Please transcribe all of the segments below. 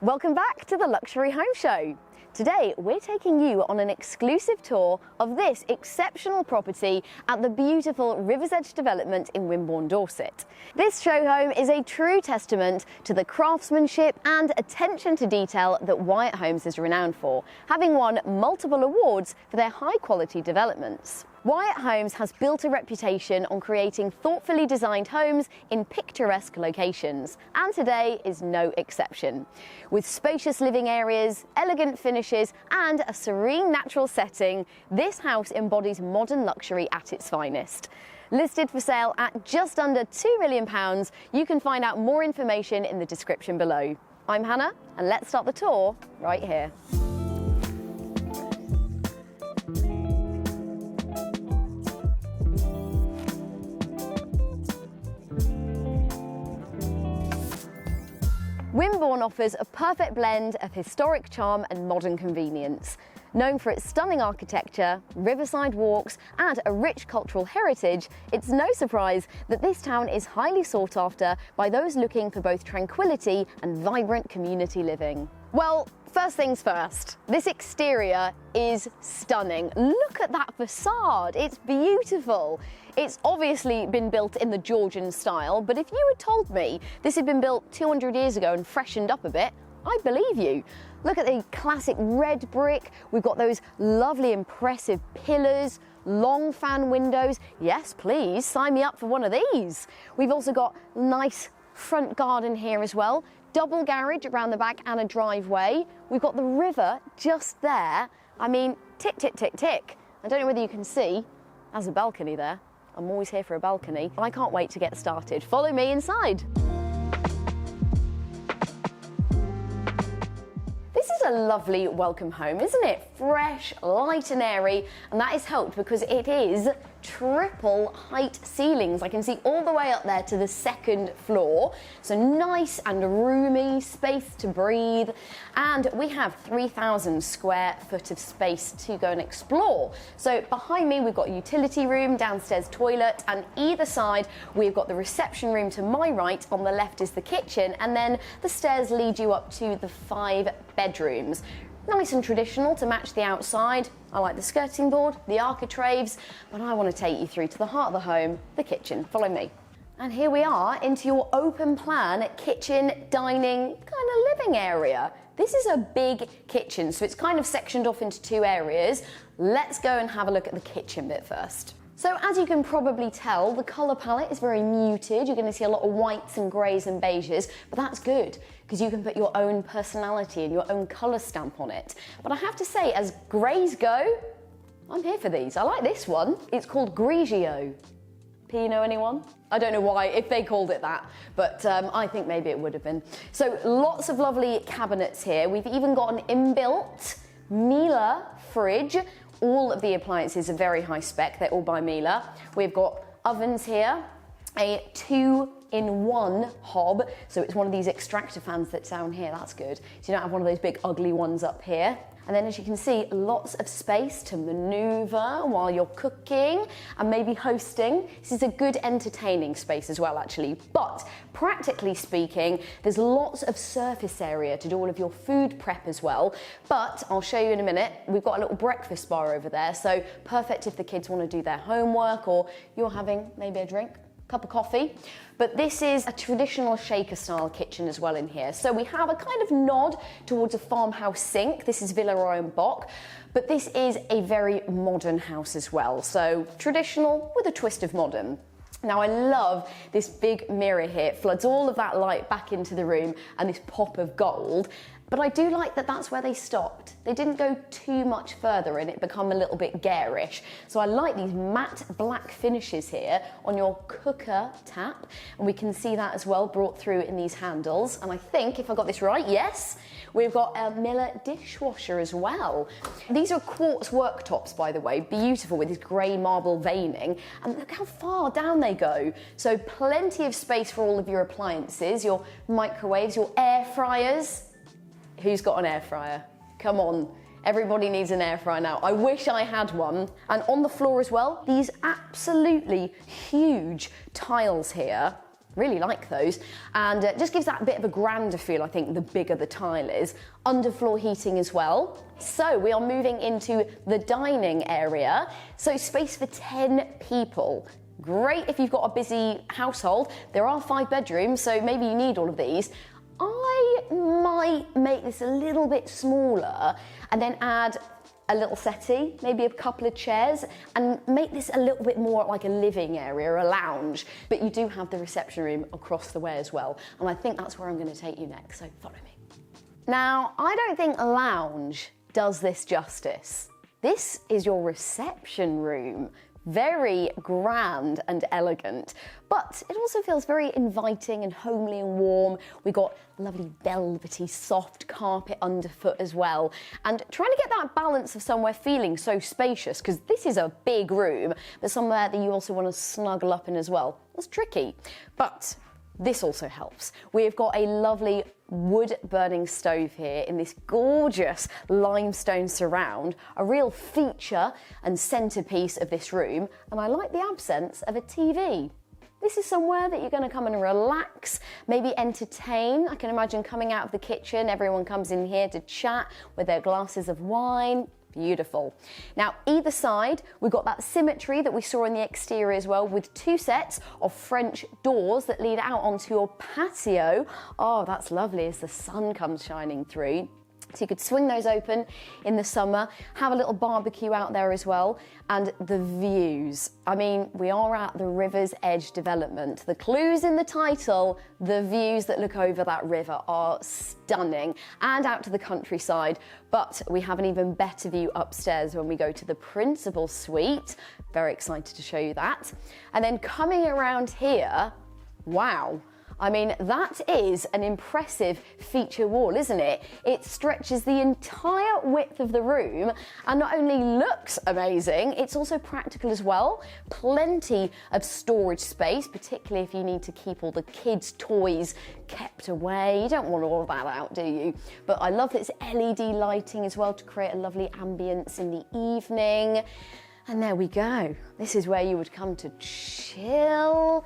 Welcome back to the Luxury Home Show. Today we're taking you on an exclusive tour of this exceptional property at the beautiful River's Edge development in Wimborne, Dorset. This show home is a true testament to the craftsmanship and attention to detail that Wyatt Homes is renowned for, having won multiple awards for their high quality developments. Wyatt Homes has built a reputation on creating thoughtfully designed homes in picturesque locations, and today is no exception. With spacious living areas, elegant finishes and a serene natural setting, this house embodies modern luxury at its finest. Listed for sale at just under £2 million, you can find out more information in the description below. I'm Hannah, and let's start the tour right here. Wimborne offers a perfect blend of historic charm and modern convenience. Known for its stunning architecture, riverside walks and a rich cultural heritage, it's no surprise that this town is highly sought after by those looking for both tranquility and vibrant community living. Well, first things first, this exterior is stunning. Look at that facade, it's beautiful. It's obviously been built in the Georgian style, but if you had told me this had been built 200 years ago and freshened up a bit, I'd believe you. Look at the classic red brick. We've got those lovely impressive pillars, long fan windows. Yes, please, sign me up for one of these. We've also got nice front garden here as well. Double garage around the back and a driveway. We've got the river just there. I mean, tick, tick, tick, tick. I don't know whether you can see, there's a balcony there. I'm always here for a balcony. I can't wait to get started. Follow me inside. This is a lovely welcome home, isn't it? Fresh, light and airy, and that is helped because it is triple height ceilings. I can see all the way up there to the second floor. So nice and roomy, space to breathe. And we have 3,000 square foot of space to go and explore. So behind me, we've got a utility room, downstairs toilet, and either side, we've got the reception room to my right. On the left is the kitchen, and then the stairs lead you up to the 5 bedrooms. Nice and traditional to match the outside. I like the skirting board, the architraves, but I want to take you through to the heart of the home, the kitchen. Follow me. And here we are into your open plan kitchen, dining, kind of living area. This is a big kitchen, so it's kind of sectioned off into 2 areas. Let's go and have a look at the kitchen bit first. So as you can probably tell, the colour palette is very muted. You're going to see a lot of whites and greys and beiges, but that's good because you can put your own personality and your own colour stamp on it. But I have to say, as greys go, I'm here for these. I like this one. It's called Grigio. P, know anyone? I don't know why, if they called it that, but I think maybe it would have been. So lots of lovely cabinets here. We've even got an inbuilt Miele fridge. All of the appliances are very high spec, they're all by Miele. We've got ovens here, a 2-in-1 hob, so it's one of these extractor fans that's down here, that's good. So you don't have one of those big ugly ones up here. And then as you can see, lots of space to maneuver while you're cooking and maybe hosting. This is a good entertaining space as well, actually. But practically speaking, there's lots of surface area to do all of your food prep as well. But I'll show you in a minute. We've got a little breakfast bar over there, so perfect if the kids want to do their homework or you're having maybe a drink. Cup of coffee. But this is a traditional shaker style kitchen as well in here. So we have a kind of nod towards a farmhouse sink. This is Villeroy and Boch, but this is a very modern house as well. So traditional with a twist of modern. Now I love this big mirror here. It floods all of that light back into the room and this pop of gold. But I do like that that's where they stopped. They didn't go too much further and it become a little bit garish. So I like these matte black finishes here on your cooker tap. And we can see that as well brought through in these handles. And I think, if I got this right, yes, we've got a Miele dishwasher as well. These are quartz worktops, by the way, beautiful with this grey marble veining. And look how far down they go. So plenty of space for all of your appliances, your microwaves, your air fryers. Who's got an air fryer? Come on, everybody needs an air fryer now. I wish I had one. And on the floor as well, these absolutely huge tiles here. Really like those, and it just gives that bit of a grander feel, I think, the bigger the tile is. Underfloor heating as well. So we are moving into the dining area. So space for 10 people. Great if you've got a busy household. There are 5 bedrooms, so maybe you need all of these. I might make this a little bit smaller and then add a little settee, maybe a couple of chairs, and make this a little bit more like a living area, a lounge. But you do have the reception room across the way as well, and I think that's where I'm going to take you next, so follow me. Now, I don't think a lounge does this justice. This is your reception room. Very grand and elegant, but it also feels very inviting and homely and warm. We've got lovely velvety, soft carpet underfoot as well. And trying to get that balance of somewhere feeling so spacious, because this is a big room, but somewhere that you also want to snuggle up in as well. That's tricky, but this also helps. We've got a lovely wood-burning stove here in this gorgeous limestone surround, a real feature and centerpiece of this room, and I like the absence of a TV. This is somewhere that you're going to come and relax, maybe entertain. I can imagine coming out of the kitchen, everyone comes in here to chat with their glasses of wine. Beautiful. Now, either side, we've got that symmetry that we saw in the exterior as well, with 2 sets of French doors that lead out onto your patio. Oh, that's lovely as the sun comes shining through. So you could swing those open in the summer, have a little barbecue out there as well, and the views. I mean, we are at the River's Edge development. The clue's in the title. The views that look over that river are stunning, and out to the countryside. But we have an even better view upstairs when we go to the principal suite. Very excited to show you that. And then coming around here, wow. I mean, that is an impressive feature wall, isn't it? It stretches the entire width of the room and not only looks amazing, it's also practical as well. Plenty of storage space, particularly if you need to keep all the kids' toys kept away. You don't want all of that out, do you? But I love this LED lighting as well to create a lovely ambience in the evening. And there we go. This is where you would come to chill-ax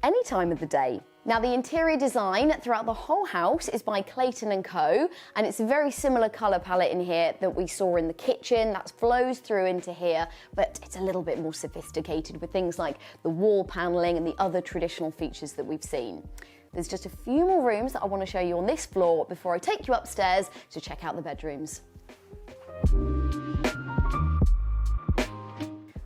any time of the day. Now, the interior design throughout the whole house is by Clayton & Co, and it's a very similar colour palette in here that we saw in the kitchen. That flows through into here, but it's a little bit more sophisticated with things like the wall panelling and the other traditional features that we've seen. There's just a few more rooms that I want to show you on this floor before I take you upstairs to check out the bedrooms.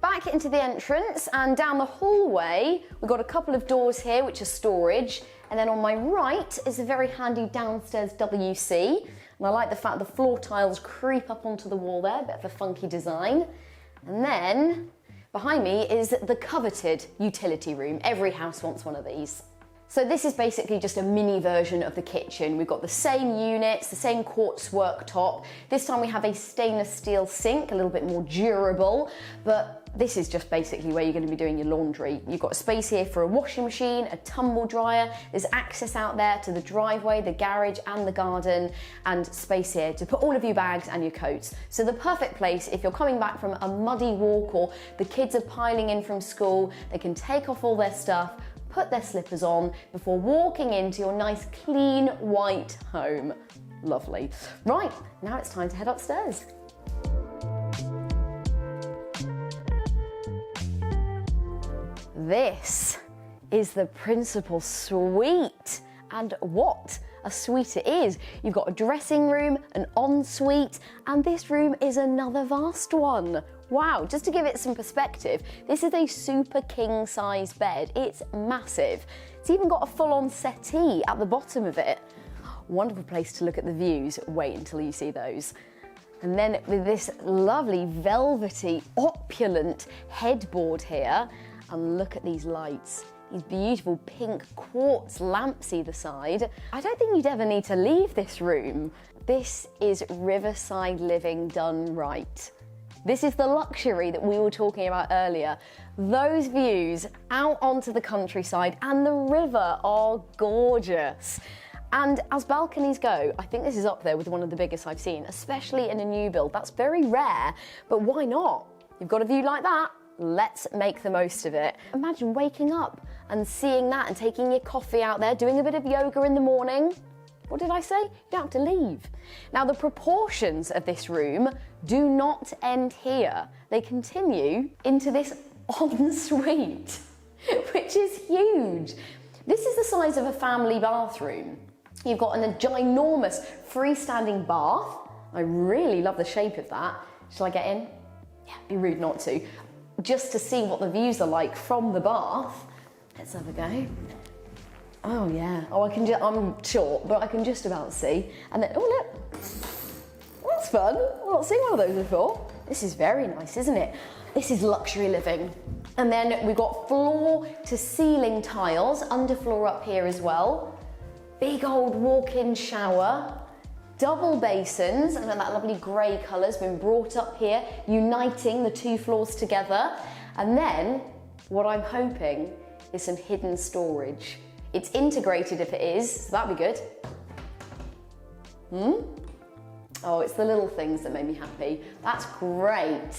Back into the entrance and down the hallway, we've got a couple of doors here which are storage, and then on my right is a very handy downstairs WC, and I like the fact the floor tiles creep up onto the wall there, a bit of a funky design. And then behind me is the coveted utility room. Every house wants one of these. So this is basically just a mini version of the kitchen. We've got the same units, the same quartz worktop. This time we have a stainless steel sink, a little bit more durable, but this is just basically where you're going to be doing your laundry. You've got a space here for a washing machine, a tumble dryer. There's access out there to the driveway, the garage and the garden, and space here to put all of your bags and your coats. So the perfect place if you're coming back from a muddy walk or the kids are piling in from school, they can take off all their stuff, put their slippers on before walking into your nice clean white home. Lovely. Right, now it's time to head upstairs. This is the principal suite, and what a suite it is. You've got a dressing room, an ensuite, and this room is another vast one. Wow, just to give it some perspective, this is a super king size bed. It's massive. It's even got a full-on settee at the bottom of it. Wonderful place to look at the views. Wait until you see those. And then with this lovely velvety, opulent headboard here, and look at these lights. These beautiful pink quartz lamps either side. I don't think you'd ever need to leave this room. This is riverside living done right. This is the luxury that we were talking about earlier. Those views out onto the countryside and the river are gorgeous. And as balconies go, I think this is up there with one of the biggest I've seen, especially in a new build. That's very rare, but why not? You've got a view like that, let's make the most of it. Imagine waking up and seeing that and taking your coffee out there, doing a bit of yoga in the morning. What did I say? You don't have to leave. Now, the proportions of this room do not end here. They continue into this ensuite, which is huge. This is the size of a family bathroom. You've got a ginormous freestanding bath. I really love the shape of that. Shall I get in? Yeah, be rude not to. Just to see what the views are like from the bath. Let's have a go. Oh yeah, I'm short, but I can just about see. And then, oh look, that's fun. I've not seen one of those before. This is very nice, isn't it? This is luxury living. And then we've got floor to ceiling tiles, underfloor up here as well. Big old walk-in shower, double basins, and then that lovely grey colour's been brought up here, uniting the two floors together. And then, what I'm hoping is some hidden storage. It's integrated if it is, so that'd be good. Oh, it's the little things that make me happy. That's great.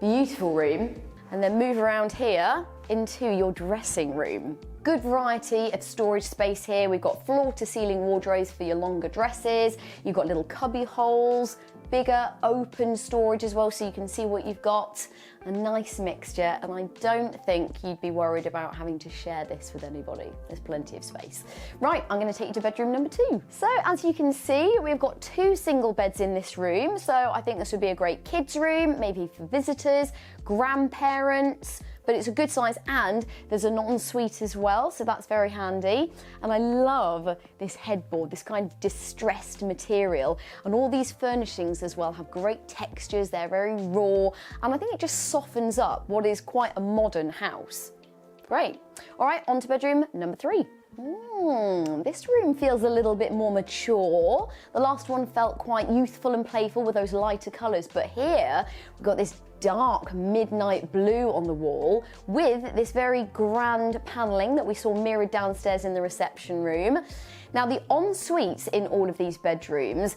Beautiful room. And then move around here into your dressing room. Good variety of storage space here. We've got floor to ceiling wardrobes for your longer dresses. You've got little cubby holes, bigger open storage as well so you can see what you've got. A nice mixture, and I don't think you'd be worried about having to share this with anybody. There's plenty of space. Right, I'm going to take you to bedroom number 2. So as you can see, we've got 2 single beds in this room. So I think this would be a great kids room, maybe for visitors, grandparents, but it's a good size, and there's an ensuite as well, so that's very handy. And I love this headboard, this kind of distressed material, and all these furnishings as well have great textures. They're very raw, and I think it just softens up what is quite a modern house. Great. All right, on to bedroom number 3. This room feels a little bit more mature. The last one felt quite youthful and playful with those lighter colours, but here we've got this dark midnight blue on the wall with this very grand panelling that we saw mirrored downstairs in the reception room. Now, the en-suites in all of these bedrooms,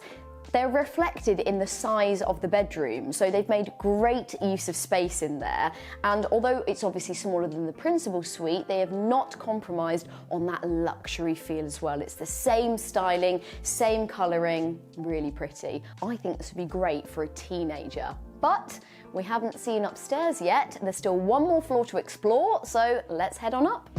they're reflected in the size of the bedroom, so they've made great use of space in there. And although it's obviously smaller than the principal suite, they have not compromised on that luxury feel as well. It's the same styling, same colouring, really pretty. I think this would be great for a teenager. But we haven't seen upstairs yet. There's still one more floor to explore, so let's head on up.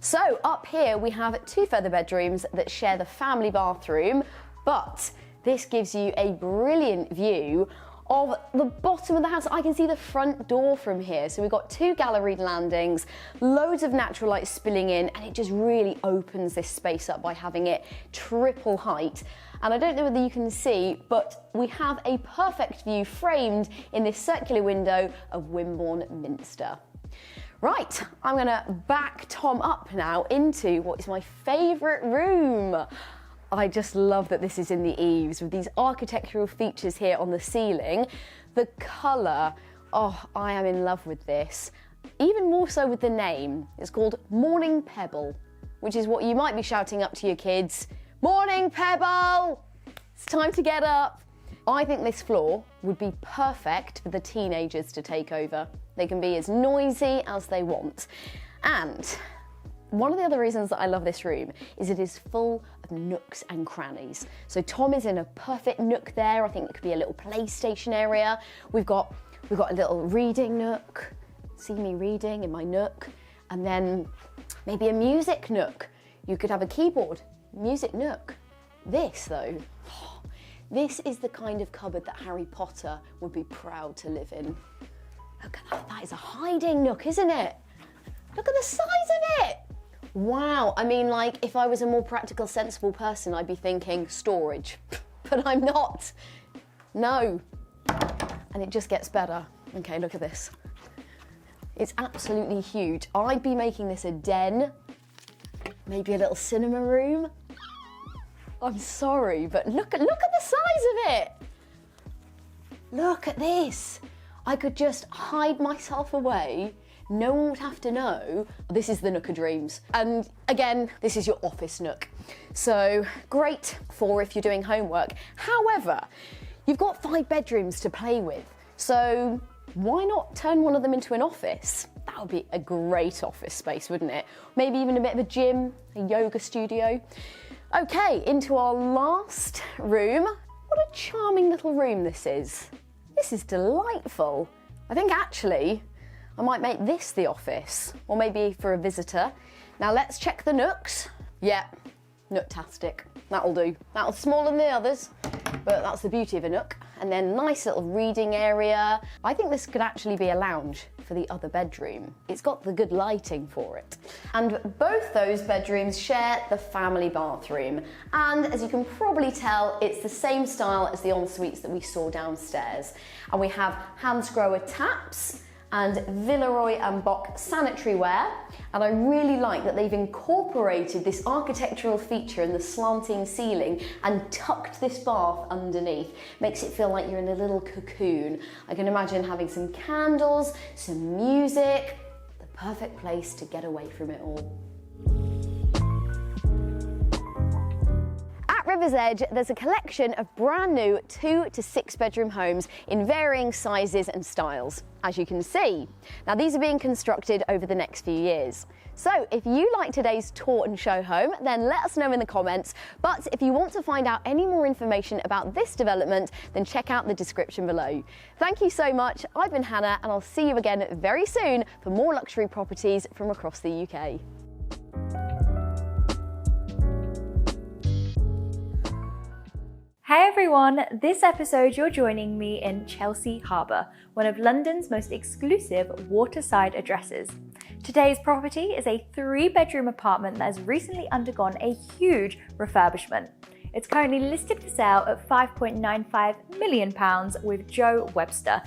So up here we have 2 further bedrooms that share the family bathroom, but this gives you a brilliant view of the bottom of the house. I can see the front door from here. So we've got 2 galleried landings, loads of natural light spilling in, and it just really opens this space up by having it triple height. And I don't know whether you can see, but we have a perfect view framed in this circular window of Wimborne Minster. Right, I'm gonna back Tom up now into what is my favourite room. I just love that this is in the eaves with these architectural features here on the ceiling. The colour, oh, I am in love with this. Even more so with the name. It's called Morning Pebble, which is what you might be shouting up to your kids. Morning Pebble! It's time to get up. I think this floor would be perfect for the teenagers to take over. They can be as noisy as they want. And one of the other reasons that I love this room is it is full of nooks and crannies. So Tom is in a perfect nook there. I think it could be a little PlayStation area. We've got a little reading nook. See me reading in my nook. And then maybe a music nook. You could have a keyboard, music nook. This though, this is the kind of cupboard that Harry Potter would be proud to live in. Look at that, that is a hiding nook, isn't it? Look at the size of it. Wow, I mean, like, if I was a more practical, sensible person, I'd be thinking storage, but I'm not. No, and it just gets better. Okay, look at this. It's absolutely huge. I'd be making this a den, maybe a little cinema room. I'm sorry, but look at the size of it. Look at this. I could just hide myself away. No one would have to know. This is the Nook of Dreams. And again, this is your office nook. So great for if you're doing homework. However, you've got 5 bedrooms to play with. So why not turn one of them into an office? That would be a great office space, wouldn't it? Maybe even a bit of a gym, a yoga studio. Okay, into our last room. What a charming little room this is. This is delightful. I think actually I might make this the office, or maybe for a visitor. Now let's check the nooks. Yeah, nooktastic. That'll do. That'll smaller than the others, but that's the beauty of a nook. And then nice little reading area. I think this could actually be a lounge for the other bedroom. It's got the good lighting for it. And both those bedrooms share the family bathroom. And as you can probably tell, it's the same style as the en-suites that we saw downstairs. And we have Hansgrohe taps and Villeroy and Boch sanitary ware. And I really like that they've incorporated this architectural feature in the slanting ceiling and tucked this bath underneath. Makes it feel like you're in a little cocoon. I can imagine having some candles, some music, the perfect place to get away from it all. At River's Edge, there's a collection of brand new 2 to 6 bedroom homes in varying sizes and styles, as you can see. Now these are being constructed over the next few years. So if you like today's tour and show home, then let us know in the comments. But if you want to find out any more information about this development, then check out the description below. Thank you so much. I've been Hannah, and I'll see you again very soon for more luxury properties from across the UK. Hey everyone, this episode you're joining me in Chelsea Harbour, one of London's most exclusive waterside addresses. Today's property is a 3-bedroom apartment that has recently undergone a huge refurbishment. It's currently listed for sale at £5.95 million with Joe Webster,